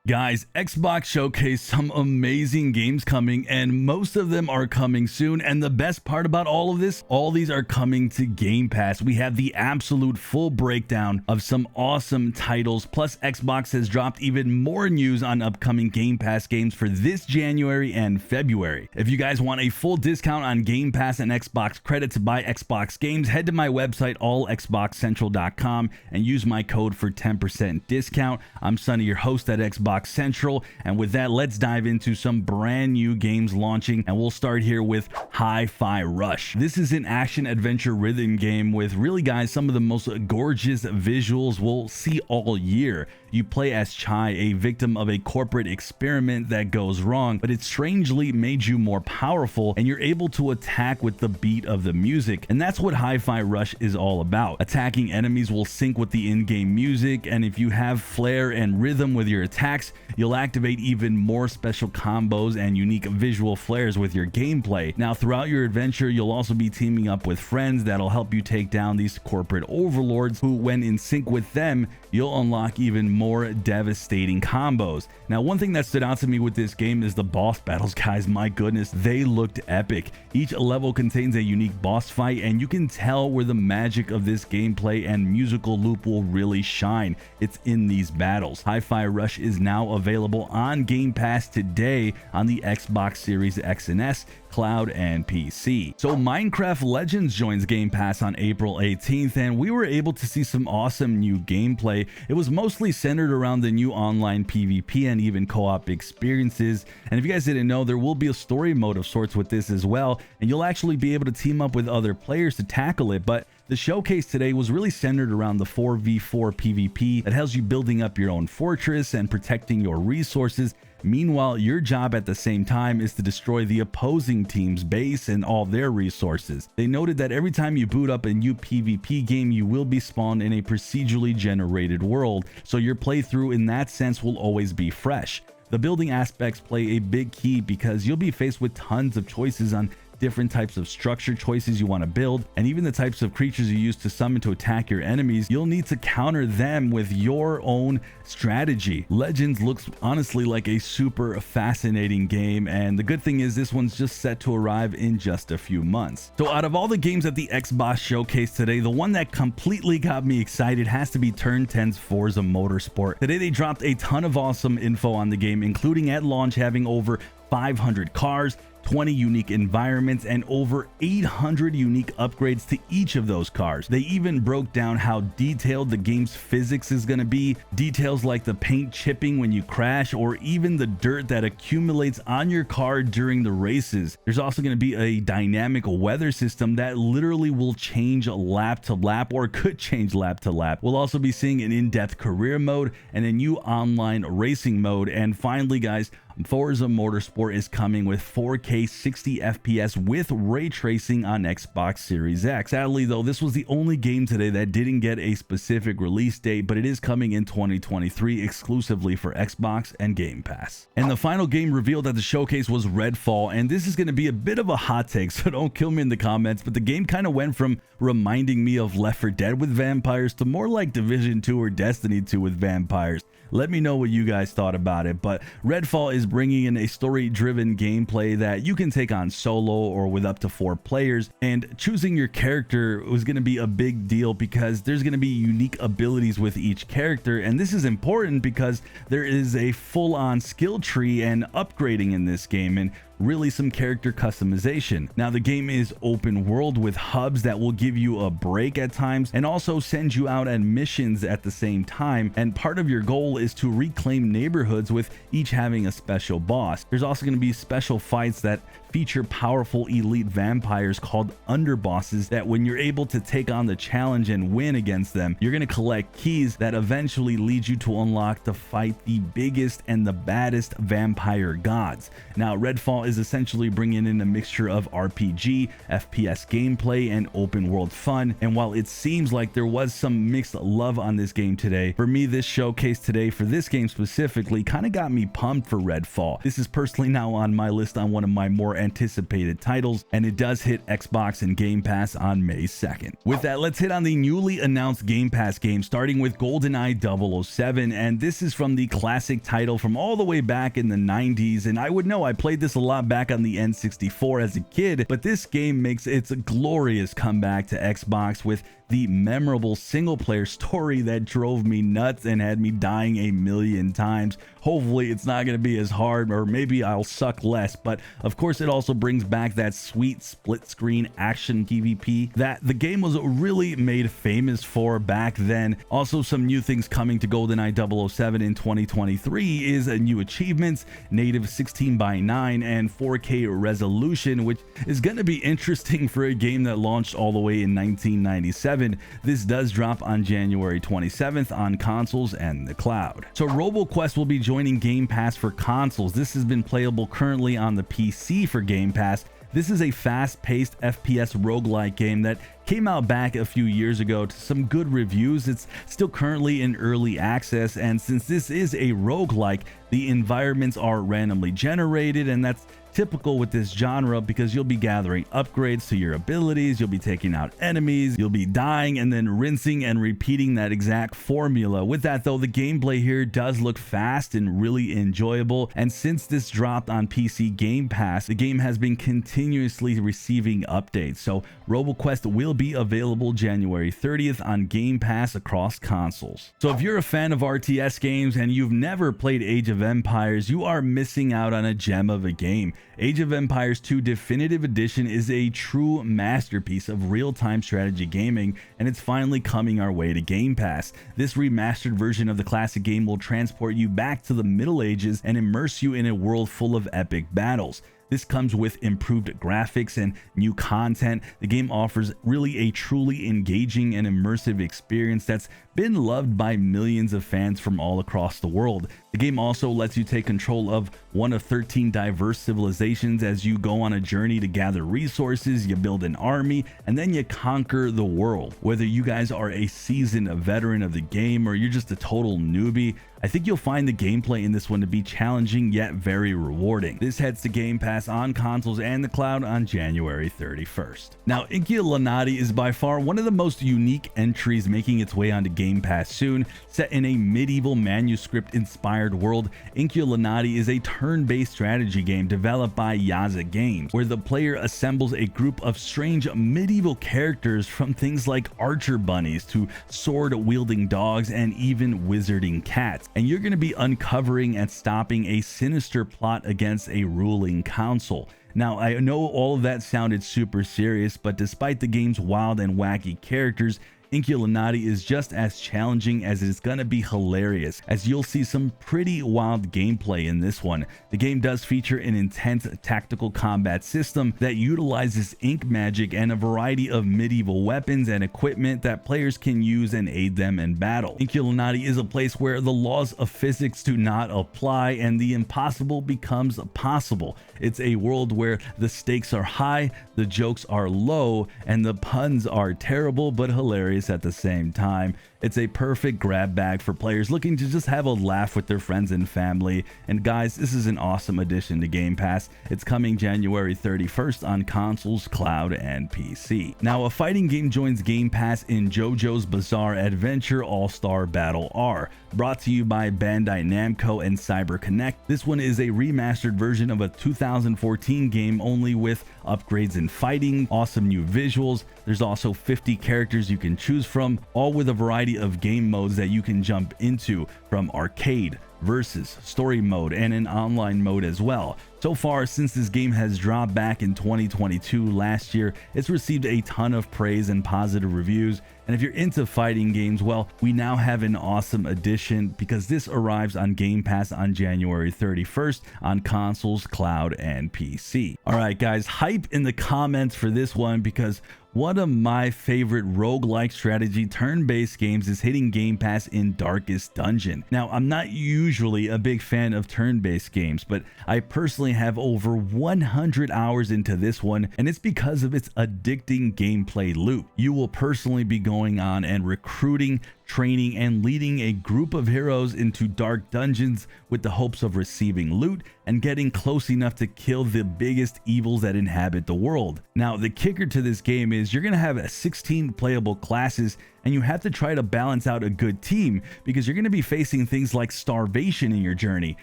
Guys, Xbox showcased some amazing games coming, and most of them are coming soon. And the best part about all of this, all these are coming to Game Pass. We have the absolute full breakdown of some awesome titles. Plus, Xbox has dropped even more news on upcoming Game Pass games for this January and February. If you guys want a full discount on Game Pass and Xbox credit to buy Xbox games, head to my website, allxboxcentral.com, and use my code for 10% discount. I'm Sonny, your host at Xbox Central, and with that, let's dive into some brand new games launching, and we'll start here with Hi-Fi Rush. This is an action adventure rhythm game with, really guys, some of the most gorgeous visuals we'll see all year. You play as Chai, a victim of a corporate experiment that goes wrong, but it strangely made you more powerful, and you're able to attack with the beat of the music. And that's what Hi-Fi Rush is all about. Attacking enemies will sync with the in-game music, and if you have flair and rhythm with your attacks, you'll activate even more special combos and unique visual flares with your gameplay. Now, throughout your adventure, you'll also be teaming up with friends that'll help you take down these corporate overlords who, when in sync with them, you'll unlock even more devastating combos. Now, one thing that stood out to me with this game is the boss battles, guys. My goodness, they looked epic. Each level contains a unique boss fight, and you can tell where the magic of this gameplay and musical loop will really shine. It's in these battles. Hi-Fi Rush is now available on Game Pass today on the Xbox Series X and S, cloud, and PC. So Minecraft Legends joins Game Pass on April 18th, and we were able to see some awesome new gameplay. It was mostly centered around the new online PvP and even co-op experiences. And if you guys didn't know, there will be a story mode of sorts with this as well, and you'll actually be able to team up with other players to tackle it. But the showcase today was really centered around the 4v4 PvP that has you building up your own fortress and protecting your resources. Meanwhile, your job at the same time is to destroy the opposing team's base and all their resources. They noted that every time you boot up a new PvP game, you will be spawned in a procedurally generated world, so your playthrough in that sense will always be fresh. The building aspects play a big key because you'll be faced with tons of choices on different types of structure choices you want to build, and even the types of creatures you use to summon to attack your enemies. You'll need to counter them with your own strategy. Legends looks honestly like a super fascinating game, and the good thing is this one's just set to arrive in just a few months. So out of all the games at the Xbox showcase today, the one that completely got me excited has to be Turn 10's Forza Motorsport. Today they dropped a ton of awesome info on the game, including at launch having over 500 cars, 20 unique environments, and over 800 unique upgrades to each of those cars. They even broke down how detailed the game's physics is going to be, details like the paint chipping when you crash, or even the dirt that accumulates on your car during the races. There's also going to be a dynamic weather system that literally will change lap to lap, or could change lap to lap. We'll also be seeing an in-depth career mode and a new online racing mode. And finally, guys, Forza Motorsport is coming with 4K 60 FPS with ray tracing on Xbox Series X. Sadly though, this was the only game today that didn't get a specific release date, but it is coming in 2023 exclusively for Xbox and Game Pass. And the final game revealed at the showcase was Redfall, and this is going to be a bit of a hot take, so don't kill me in the comments, but the game kind of went from reminding me of Left 4 Dead with vampires to more like Division 2 or Destiny 2 with vampires. Let me know what you guys thought about it. But Redfall is bringing in a story-driven gameplay that you can take on solo or with up to 4 players, and choosing your character was going to be a big deal because there's going to be unique abilities with each character, and this is important because there is a full-on skill tree and upgrading in this game, and really some character customization. Now, the game is open world with hubs that will give you a break at times and also send you out on missions at the same time, and part of your goal is to reclaim neighborhoods, with each having a special boss. There's also going to be special fights that feature powerful elite vampires called underbosses that, when you're able to take on the challenge and win against them, you're going to collect keys that eventually lead you to unlock to fight the biggest and the baddest vampire gods. Now, Redfall is essentially bringing in a mixture of RPG, FPS gameplay, and open world fun. And while it seems like there was some mixed love on this game today, for me, this showcase today for this game specifically kind of got me pumped for Redfall. This is personally now on my list on one of my more more anticipated titles, and it does hit Xbox and Game Pass on May 2nd. With that, let's hit on the newly announced Game Pass games, starting with Goldeneye 007, and this is from the classic title from all the way back in the 90s, and I would know I played this a lot back on the N64 as a kid, but this game makes its glorious comeback to Xbox with the memorable single-player story that drove me nuts and had me dying a million times. Hopefully it's not going to be as hard, or maybe I'll suck less, but of course it also brings back that sweet split-screen action PvP that the game was really made famous for back then. Also, some new things coming to GoldenEye 007 in 2023 is new achievements, native 16:9 and 4K resolution, which is going to be interesting for a game that launched all the way in 1997. This does drop on January 27th on consoles and the cloud. So Roboquest will be joining Game Pass for consoles. This has been playable currently on the PC for Game Pass. This is a fast-paced FPS roguelike game that came out back a few years ago to some good reviews. It's still currently in early access, and since this is a roguelike, the environments are randomly generated, and that's typical with this genre because you'll be gathering upgrades to your abilities, you'll be taking out enemies, you'll be dying and then rinsing and repeating that exact formula. With that though, the gameplay here does look fast and really enjoyable, and since this dropped on PC Game Pass, the game has been continuously receiving updates. So Roboquest will be available January 30th on Game Pass across consoles. So if you're a fan of RTS games and you've never played Age of Empires, you are missing out on a gem of a game. Age of Empires 2 Definitive Edition is a true masterpiece of real-time strategy gaming, and it's finally coming our way to Game Pass. This remastered version of the classic game will transport you back to the Middle Ages and immerse you in a world full of epic battles. This comes with improved graphics and new content. The game offers really a truly engaging and immersive experience that's been loved by millions of fans from all across the world. The game also lets you take control of one of 13 diverse civilizations as you go on a journey to gather resources, you build an army, and then you conquer the world. Whether you guys are a seasoned veteran of the game or you're just a total newbie, I think you'll find the gameplay in this one to be challenging yet very rewarding. This heads to Game Pass on consoles and the cloud on January 31st. Now, Inkulinati is by far one of the most unique entries making its way onto Game Pass soon. Set in a medieval manuscript-inspired world, Inkulinati is a turn-based strategy game developed by Yaza Games, where the player assembles a group of strange medieval characters from things like archer bunnies to sword-wielding dogs and even wizarding cats. And you're going to be uncovering and stopping a sinister plot against a ruling council. Now, I know all of that sounded super serious, but despite the game's wild and wacky characters, Inkulinati is just as challenging as it's gonna be hilarious, as you'll see some pretty wild gameplay in this one. The game does feature an intense tactical combat system that utilizes ink magic and a variety of medieval weapons and equipment that players can use and aid them in battle. Inkulinati is a place where the laws of physics do not apply and the impossible becomes possible. It's a world where the stakes are high, the jokes are low, and the puns are terrible but hilarious at the same time. It's a perfect grab bag for players looking to just have a laugh with their friends and family. And guys, this is an awesome addition to Game Pass. It's coming January 31st on consoles, cloud, and PC. Now, a fighting game joins Game Pass in JoJo's Bizarre Adventure All-Star Battle R. Brought to you by Bandai Namco and CyberConnect. This one is a remastered version of a 2014 game, only with upgrades in fighting, awesome new visuals. There's also 50 characters you can choose from, all with a variety of game modes that you can jump into, from arcade, versus, story mode, and an online mode as well. So far, since this game has dropped back in 2022 last year, it's received a ton of praise and positive reviews. And if you're into fighting games, well, we now have an awesome addition because this arrives on Game Pass on January 31st on consoles, cloud, and PC. All right, guys, hype in the comments for this one because one of my favorite roguelike strategy turn-based games is hitting Game Pass in Darkest Dungeon. Now, I'm not usually a big fan of turn-based games, but I personally have over 100 hours into this one, and it's because of its addicting gameplay loop. You will personally be going on and recruiting training and leading a group of heroes into dark dungeons with the hopes of receiving loot and getting close enough to kill the biggest evils that inhabit the world. Now, the kicker to this game is you're going to have 16 playable classes, and you have to try to balance out a good team because you're going to be facing things like starvation in your journey,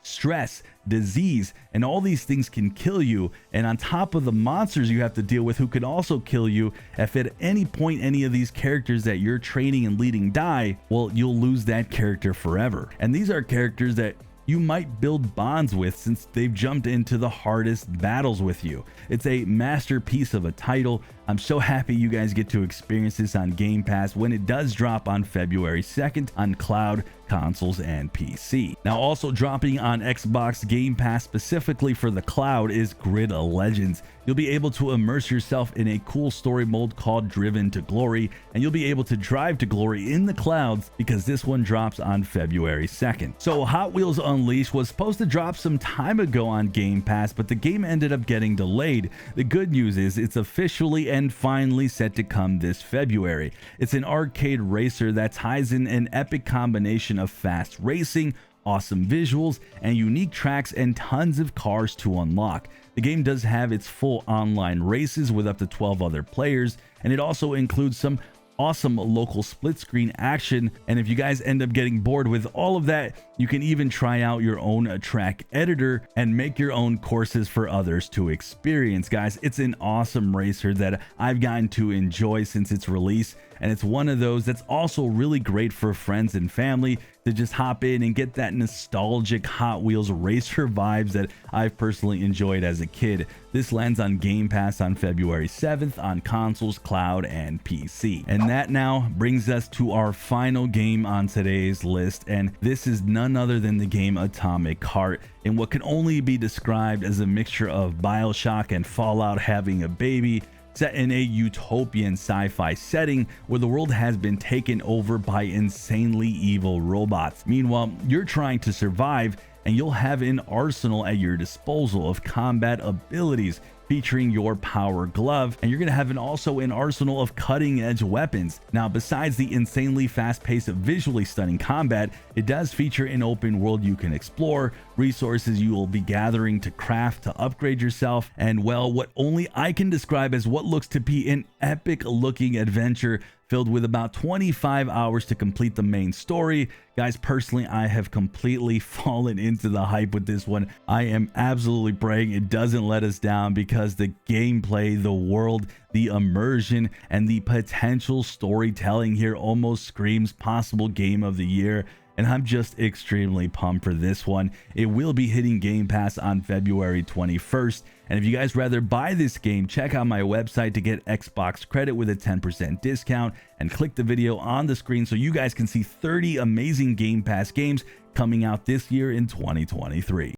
stress, disease, and all these things can kill you. And on top of the monsters you have to deal with who can also kill you, if at any point any of these characters that you're training and leading die, well, you'll lose that character forever. And these are characters that you might build bonds with since they've jumped into the hardest battles with you. It's a masterpiece of a title. I'm so happy you guys get to experience this on Game Pass when it does drop on February 2nd on cloud, consoles, and PC. Now, also dropping on Xbox Game Pass specifically for the cloud is Grid Legends. You'll be able to immerse yourself in a cool story mode called Driven to Glory, and you'll be able to drive to glory in the clouds because this one drops on February 2nd. So Hot Wheels Unleashed was supposed to drop some time ago on Game Pass, but the game ended up getting delayed. The good news is it's officially and finally set to come this February. It's an arcade racer that ties in an epic combination of fast racing, awesome visuals, and unique tracks and tons of cars to unlock. The game does have its full online races with up to 12 other players, and it also includes some awesome local split screen action. And if you guys end up getting bored with all of that, you can even try out your own track editor and make your own courses for others to experience. Guys, it's an awesome racer that I've gotten to enjoy since its release, and it's one of those that's also really great for friends and family to just hop in and get that nostalgic Hot Wheels racer vibes that I've personally enjoyed as a kid. This lands on Game Pass on February 7th on consoles, cloud, and PC. And that now brings us to our final game on today's list, and this is none other than the game Atomic Heart, in what can only be described as a mixture of BioShock and Fallout having a baby, set in a utopian sci-fi setting where the world has been taken over by insanely evil robots. Meanwhile, you're trying to survive, and you'll have an arsenal at your disposal of combat abilities featuring your power glove, and you're going to have also an arsenal of cutting-edge weapons. Now, besides the insanely fast-paced, visually stunning combat, it does feature an open world you can explore, resources you will be gathering to craft to upgrade yourself, and well, what only I can describe as what looks to be an epic-looking adventure filled with about 25 hours to complete the main story. Guys, personally, I have completely fallen into the hype with this one. I am absolutely praying it doesn't let us down because the gameplay, the world, the immersion, and the potential storytelling here almost screams possible game of the year. And I'm just extremely pumped for this one. It will be hitting Game Pass on February 21st. And if you guys rather buy this game, check out my website to get Xbox credit with a 10% discount, and click the video on the screen so you guys can see 30 amazing Game Pass games coming out this year in 2023.